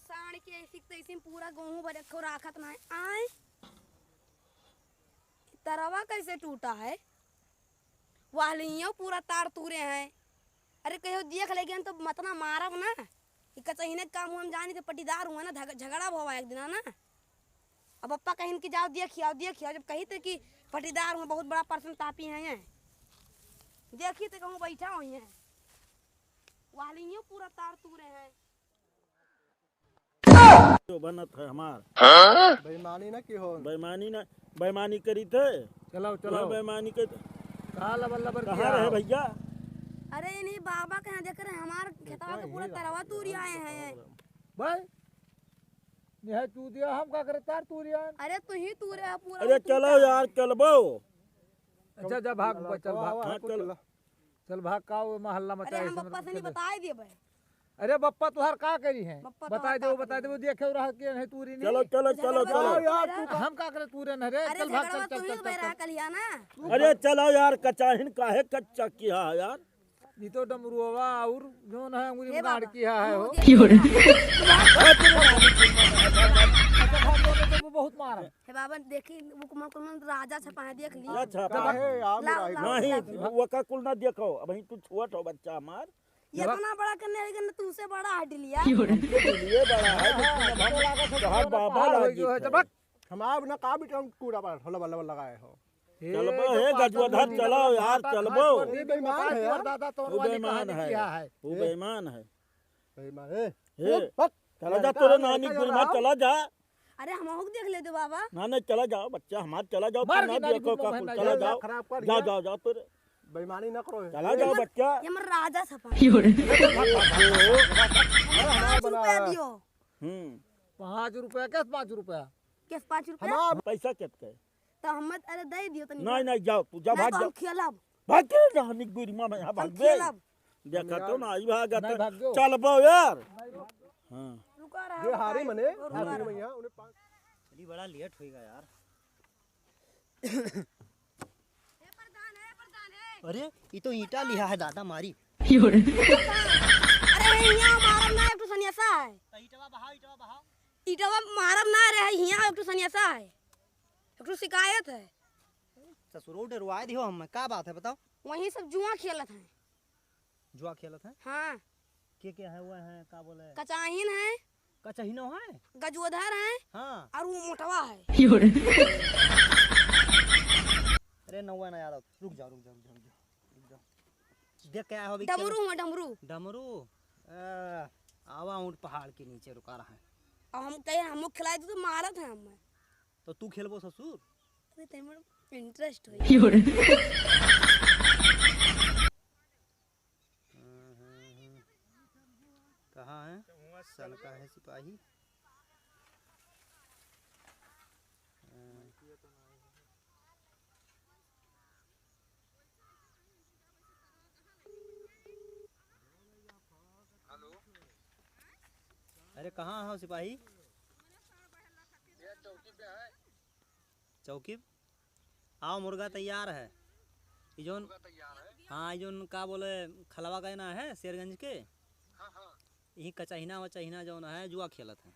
साण के ऐसी तैसी पूरा गेहूं भर रखो राखत ना आए तरवा कैसे टूटा है वालियों पूरा तार तूरे हैं। अरे कहो देख लेगे तो मतना मारब ना कचहीने काम हम जानी तो पटीदार हुआ ना झगड़ा हुआ एक दिन ना। अब पप्पा कहीं कि जाओ देखिए जब कही थे कि पटीदार हुआ बहुत बड़ा पर्सन तापी है देखी तो कहूँ बैठा हुई है वालियों पूरा तार तूरे हैं। जो बनत है हमार बेईमानी ना की हो बेईमानी करी थे। चलो चलो बेईमानी के कहाँ लबर कहाँ रहे भैया। अरे इन्हीं बाबा के यहाँ देख रहे हमारे खेतवा के पूरा तरवा तूरी आए हैं भाई यह तू दिया हम का करे तार तू रिया। अरे तू ही तूरे है पूरा। अरे चलो यार चलबो। अच्छा जा भाग चल भाग हाँ, चल भाग का वो मोहल्ला अरे मचाए हम बप्पा से नहीं बताए दिए भाई। अरे बप्पा तुहार का करी है बप्पा बता दे वो देखे रहा के नहीं तूरी नहीं। चलो चलो चलो चलो यार तू हम का करे तूरे न रे अरे चल भाग झगड़ा चल तू ही चल बैरा कलिया ना। अरे चलो यार कचाहिन काहे कच्चा किया यार। ये तो डमरुआ और जो है अंगुरी में गाड़ किया है हो वो बहुत मारा हे बाबा देखी वो कुमन राजा छपा देख लिया। अच्छा नहीं वो का कुल ना देखो अब तू छोट हो बच्चा हमार इतना बड़ा करने लगे तू से बड़ा हट लिया ये बड़ा है तो बाबा लगी हम ना का भी कूड़ा पर हल्ला बल्ला लगाए हो। चलबो हे गजवधर चलो यार चलबो। बेईमान है यार दादा तो बेईमान है वो बेईमान है बेईमान है चला जा तेरे नानी गुरमा चला जा। अरे हम हो देख लेते बाबा ना नहीं चला जाओ बच्चा हमार चला जाओ तुम ना देखो का कुल चला जाओ जाओ जाओ जाओ तेरे बेईमानी ना करो चला जाओ बच्चा। ये मर राजा छपा 5 रुपया दियो 5 रुपया कैसे 5 रुपया किस 5 रुपया पैसा कितने तो हम अरे दे दियो तो नहीं नहीं जाओ तू जा भाग जा खेलब भाग के नानी गुरमा में भाग दे खेलब देखा तो ना आई भाग चलबो यार। हां रुका रहा ये हारी मने हारी भैया उन्हें चली बड़ा लेट होएगा यार। अरे ये तो ईटा लिया है दादा मारी। अरे यहाँ मारब ना एक तो सन्यासा है ईटवा बहाओ ईटवा मारब ना रहे यहाँ एक तो सन्यासा है एक तो शिकायत है। ससुरो डरवाए दियो हम का बात है बताओ। वहीं सब जुआ खेलत हैं। जुआ खेलत है हाँ क्या है हुआ है का बोले कचाहीन है कचहिनो है गजोधर है हाँ और वो मोटवा है। अरे नौवा ना यार रुक जाओ देख क्या है अभी डमरू है डमरू डमरू आवा ऊंट पहाड़ के नीचे रुका रहा है और हम कहे हम खिलाए तो मारत है हम तो तू खेलबो ससुर। अरे तेरे इंटरेस्ट है कहाँ है सन का है सिपाही अरे कहाँ हो सिपाही चौकी आओ मुर्गा तैयार है जोन हाँ जोन का बोले खलवा का ना है शेरगंज के यही कचहिना वचहिना जो है जुआ खेलत है।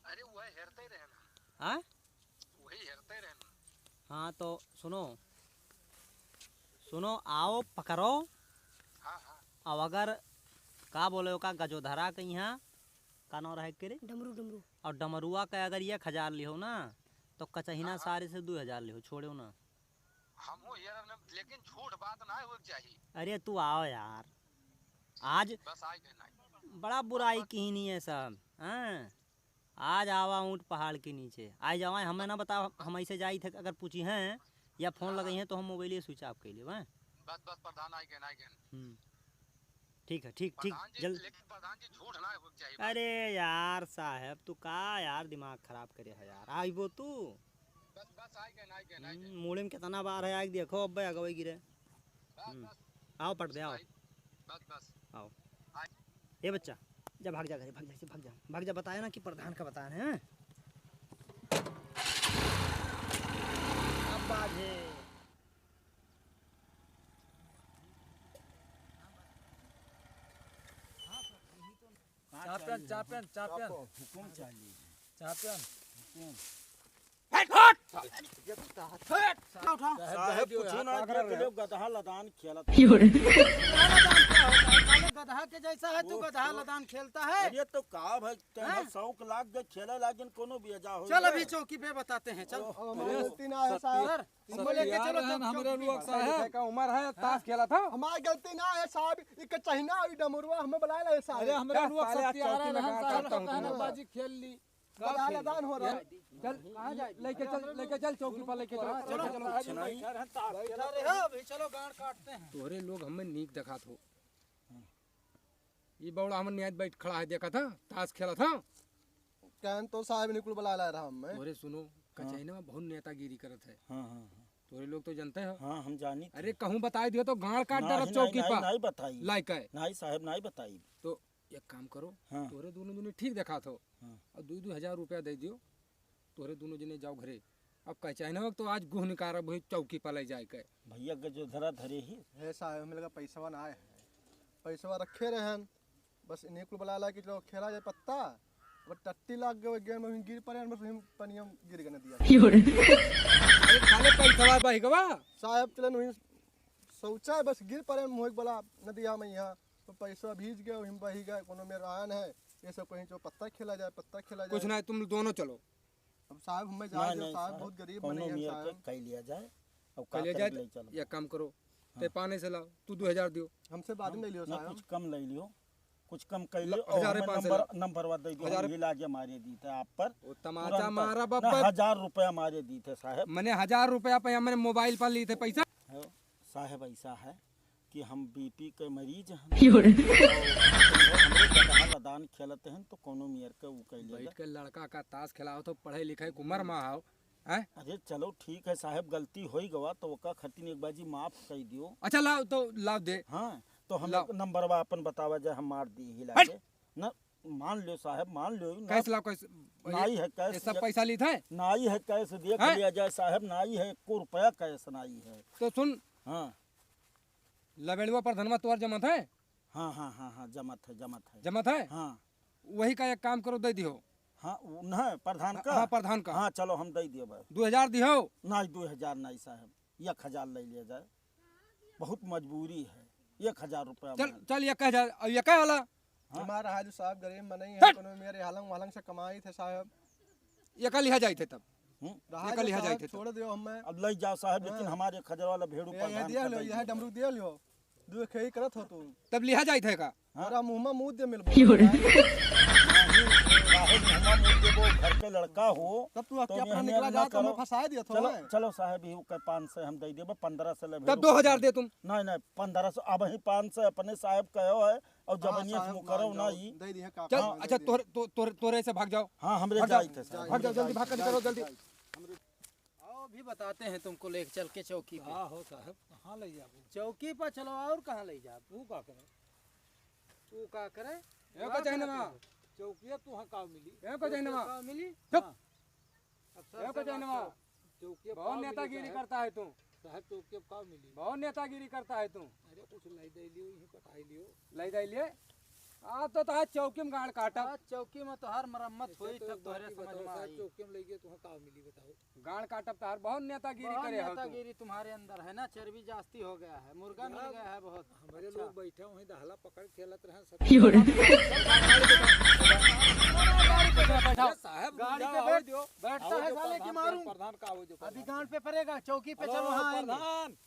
अरे वह हेरते रहना हाँ वही हेरते रहना। हाँ तो सुनो आओ पकड़ो। हाँ अब अगर का बोले का गजोधरा के यहाँ का नाम रहे के डमरू डमरू और डमरुआ का अगर 1000 लिहो ना तो कचहिना सारे से 2000 लिहो छोड़ो ना। हमो यार लेकिन झूठ बात ना हो चाहिए। अरे तू आओ यार आज बस आज नहीं बड़ा बुराई की नहीं है सब। हाँ आज आवा ऊँट पहाड़ के नीचे आज जावा हमें ना बताओ हम ऐसे जाई थे अगर पूछी हैं या फोन लगाई हैं तो हम मोबाइल स्विच ऑफ कर लिए बस प्रधान आई गए ठीक है ठीक जल्द। लेकिन प्रधान जी झूठ ना हो चाहिए। अरे यार साहब तू का यार दिमाग खराब करे है यार आई वो तू बस आई गए मुड़े में कितना बार है आग देखो अब अगवे गिरे। आओ पट दे आओ बस आओ ये बच्चा जा भाग जा घरे भाग जा बताया ना कि प्रधान का बताया है। अब बाजे चापियन चापियन चापियन हुकुम चाहिए। चापियन साहब कुछ ना दिया के लिए गधा लदान खेला था। गधा के जैसा है तू गधा लदान खेलता है। अरे तो का भाई तेरा शौक लाग गए खेला लागिन कोनो बेजा हो। चल अभी चौकी पे बताते हैं। चल गलती ना है साहब, इनको लेके चलो। हमारे लोग साहब का उम्र है, ताश खेला था। हमारी गलती ना है साहब, इक चाहिना और डमरुआ हमें बुलाया है साहब। अरे हमारे लोग साले सब तैयार चौकी में हैं, गाता साहब हूं तो बाजी खेल ली। गधा लदान हो रहा है। चल कहाँ जाए, लेके चल चौकी पर लेके चलो। चलो अभी चलो गांड काटते हैं। तोहरे लोग हमें नीक देखा थो। ये बौड़ा हमन न्याय बैठ खड़ा है देखा था, ताश खेला था। कहन तो साहब निकुल बुला रहा हमें। तोहरे सुनो कचैना में बहुत नेतागिरी करत है। हाँ हाँ तोहरे लोग तो जानते हो। हाँ हम जानी। अरे कहूँ बताई दियो तो गाड़ काट नहीं, दे चौकी नहीं, पर नहीं बताई। लाइक है नहीं साहब नहीं बताई। तो एक काम करो, हाँ। तोहरे दोनों जने ठीक देखा थो हाँ। और 2-2 रुपया दे दियो, तोहरे दोनों जने जाओ घरे। अब कचैना तो आज गुह निकारब हुई चौकी पर ले जाए के। भैया के जो धरा धरे ही है साहब, हमें लगा पैसा ना आए हैं, पैसा रखे रहन, बस निकुल बुला ला कि चलो खेला जाए पत्ता। अब टट्टी लाग गए गेम में गिर पड़े, बस हम पनियम गिर गए दिया खाले पैसा भाई गवा साहब। चलन वही सोचा है, बस गिर पड़े मोहिक बोला नदिया में यहाँ तो पैसा भीज गए, हम बही गए। कोनो मेरा आयन है ये सब कहीं जो पत्ता खेला जाए, पत्ता खेला जाए। कुछ नहीं, तुम दोनों चलो। अब साहब हमें जाए दो, साहब बहुत गरीब बने हैं साहब। कह लिया जाए और कल ले जाए एक काम करो, ते पाने से लाओ, तू 2000 दियो। हमसे बाद में ले लियो ना साहब। कुछ कम ले लियो, कुछ कम कर लियो। 1500 नंबर दे दियो, हम हिला के मारे दी थे आप पर। वो तमाचा मारा ना बब्बर। 1000 रुपया मारे दी थे साहब। मैंने 1000 रुपया पे हमने मोबाइल पर ली थे पैसा। साहब ऐसा है कि हम बीपी के मरीज हैं। लदान खेलते हैं तो कोनो मियर के ऊ कह बैठ के लड़का का ताश खिलाओ तो पढ़े लिखे कुमार माँ आओ हैं। अरे चलो ठीक है साहब, गलती हो ही गवा तो ओका खतिन एक बाजी माफ कर दियो। अच्छा लाओ तो लाओ दे। हाँ तो हम लाओ। नंबर अपन बतावा जाए, हम मार दी हिला के न। मान लो साहब, मान लो ना। कैसे लाओ कैसे नाई है ये कैश सब पैसा ली था। नाई है कैश देख हैं? लिया जाए साहब। नाई है 1 रुपया कैश नाई है। तो सुन, हाँ लवेड़ुआ पर धनवा तोर जमत है। हाँ हाँ हाँ हाँ जमत है जमत है। जमत है, हाँ वही का एक काम करो दे दियो। हाँ न प्रधान का। हाँ प्रधान का। हाँ चलो हम दे दिए भाई। 2000 दियो। नहीं 2000 नहीं साहब, 1000 ले लिया जाए, बहुत मजबूरी है। 1000 रुपया चल चल 1000 और ये क्या वाला हमारा हाल साहब गरीब में नहीं है, कोनो मेरे हालंग वालंग से कमाई थे साहब। ये का लिया जाए थे तब। रहा ये का लिया जो जाए साहब, थे छोड़ दियो हमें। अब ले जाओ साहब, लेकिन हमारे 1000 वाला भेड़ू ये प्रधान दिया का लो, दे यह दियो। डमरू दिया लो, दू खेई करत हो तू। तब लिया जाए थे का। हमारा मुंह में मुंह दे मिलबो। घर के लड़का हो तब तू तो अपना मेहनत निकला ना जा तो हमें करो। फंसा दिया थो। चलो चलो साहब, यू के 500 हम दे देबो, 15 से ले तब भेड़ू 2000 दे तुम। नहीं नहीं 1500 अब ही 500 अपने साहब कहो है और जबनिया से करो ना ही। दे दी है का। चल अच्छा तोरे से भाग जाओ। हाँ हमरे भाग जाओ, जाई थे साहब। भाग जाओ जल्दी, भाग कर निकलो जल्दी। आओ भी बताते हैं तुमको लेके चल के चौकी पे। हाँ हो साहब, कहाँ ले जाबू? चौकी पर चलो और कहाँ ले जा। तू का करे? तू का करे? ए का चाहिए ना, चौकिया तू हाँ का मिली? ए का चाहिए ना, का मिली? चुप। अब ए का चाहिए ना, चौकिया बहुत नेतागिरी करता है तू, साहब चौकिया का मिली? बहुत नेतागिरी करता है तू। अरे कुछ लाई दे लियो, यही कटाई लियो। ले दे लिए आ तो तार चौकी में गाड़ काटा। आज चौकी में तो हर मरम्मत हुई तब तोहरे समझ में आई। चौकी में ले गए तो हाँ का मिली बताओ? गाड़ काटब तार बहुत नेतागिरी बहुत करे हो तू। नेतागिरी तुम्हारे अंदर है ना, चर्बी जास्ती हो गया है, मुर्गा मिल गया है बहुत। हमारे अच्छा। लोग बैठे वहीं दहला पकड़ खेलत रहे सब। बैठाओ साहब गाड़ी पे जाओ, बैठ दियो। बैठता आओ है जो साले की प्रधान मारूं। प्रधान का आओ जो अभी गांड पे पड़ेगा, चौकी पे चलो वहाँ आएंगे। प्रधान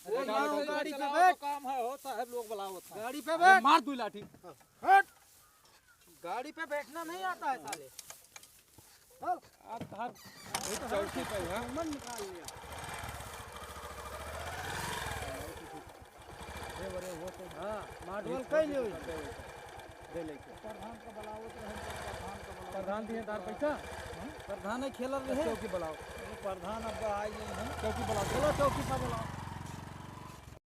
अरे वो यहाँ गाड़ी गाड़ी पे चलाओ बैठ, तो काम है हो साहब, लोग बुलाओ था। गाड़ी पे बैठ। मार तू लाठी। गाड़ी पे बैठना नहीं आता है साले। आ तार चौकी पे है। मन निकाल लिया। हाँ माडवल कई लियो। प्रधान दिए तार पैसा, प्रधान खेल रहे चौकी बुलाओ। प्रधान अब आई नहीं है। चौकी बुलाओ। चलो चौकी पर बुलाओ।